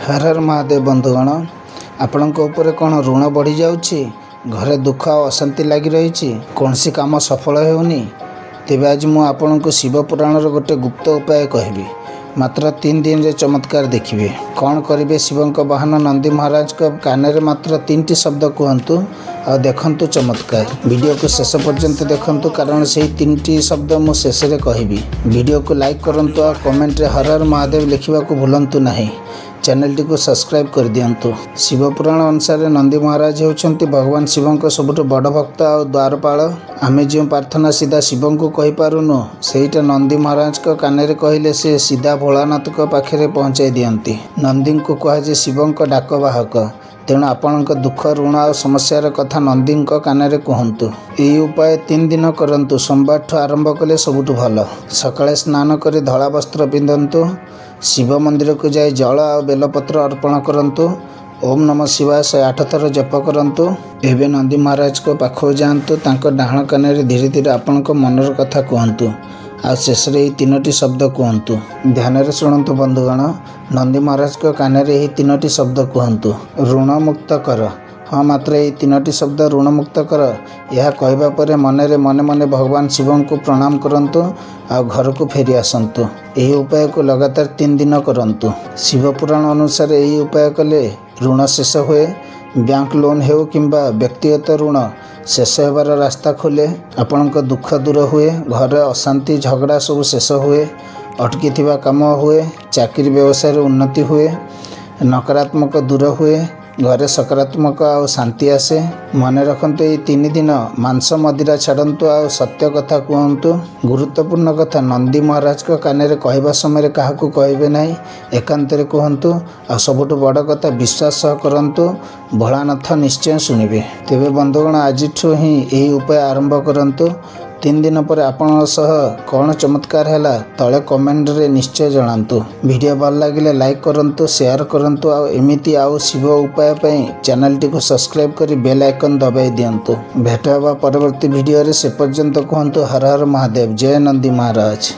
हर हर महादेव बंधुगण आपणक उपरे कौन ऋण बढ़ी जाउछि घरे दुख और अशांति लगी रही कौन सी काम सफल होनी तेज आज मुझे आपण को शिव पुराण गोटे गुप्त उपाय कहबी मात्र 3 दिन रे चमत्कार देखिए कौन करेंगे शिवं वाहन नंदी महाराज कान मात्र 3टी शब्द कहतु आ देखंतु चमत्कार वीडियो को शेष पर्यंत देखंतु कारण से 3टी शब्द मु शेष रे कहबी वीडियो को लाइक करंतु और कमेंट रे हर हर महादेव लिखा भूलंतु नहीं चैनल टी को सब्सक्राइब कर दियंतु। शिवपुराण अनुसार नंदी महाराज होउछंती भगवान शिवंक सबुठ बड़ भक्त और द्वारपाल आमे जो प्रार्थना सीधा शिवं को कहि पारुनु सेटा नंदी महाराज को कान रे कहले से सीधा भोलानाथ को पाखे पहुँचाई दियंती। नंदी को कहुए शिवंक डाकवाहक तेणु आपणक दुख ऋण और समस्यार कथा नंदी कान रे कहतु। यही उपाय 3 दिन करंतु सोमवार ठू आरंभ कले सबुठ भल। सकाळे स्नान कर धला वस्त्र पिंधतु शिव मंदिर को जाए जल और बेलपत्र अर्पण करंतु ओम नमः शिवाय 108 थर जप करंतु। एबे नंदी महाराज को पाखो जातु डाण कान धीरे धीरे आपण मनर कथा कहतु आ शेष रे 3टी शब्द कहतु। ध्यान रे शुणु बंधुगण नंदी महाराज को कान रे 3टी शब्द कहतु ऋण मुक्त कर। हाँ मात्र ये 3टी शब्द ऋण मुक्त कर यह कहवा पर मन रे मने मने भगवान शिवं को प्रणाम करंतु आ घर को फेरी आसंतु। यही उपाय को लगातार 3 दिन करंतु। शिवपुराण अनुसार यही उपाय कले ऋण शेष हुए बैंक लोन हो किंबा व्यक्तिगत ऋण शेष होबार रास्ता खोले आपणक दुख दूर हुए घर अशांति झगड़ा सब शेष हुए अटकी थिबा काम हुए चाकरी व्यवसाय उन्नति हुए नकारात्मक दूर हुए घरे सकारात्मक आ शांति आसे। मन रखंतु ये 3 दिन मांस मदिरा छाड़ंतु आ सत्य कथा कहतु। गुरुत्वपूर्ण कथा नंदी महाराज को कान रे कहवा समय क्या कहबे नहीं एकांत रे कहतु आ सबुठ बड़ कथा विश्वास करंतु भोलानाथ निश्चय शुणिबे। तेबे बंधुगण आज ही यही उपाय आरंभ करंतु। 3 दिन पर आपण सह कौन चमत्कार है तले कमेंट रे निश्चय जनातु। वीडियो भल लगे लाइक करंतु शेयर करंतु आ एमिति आउ शिव उपाय पई चैनल टी को सब्सक्राइब करी बेल आइकन दबाई दियंतु। भेट होबा परवर्ती वीडियो रे से पर्यंत कहंतु हर हर महादेव जय नंदी महाराज।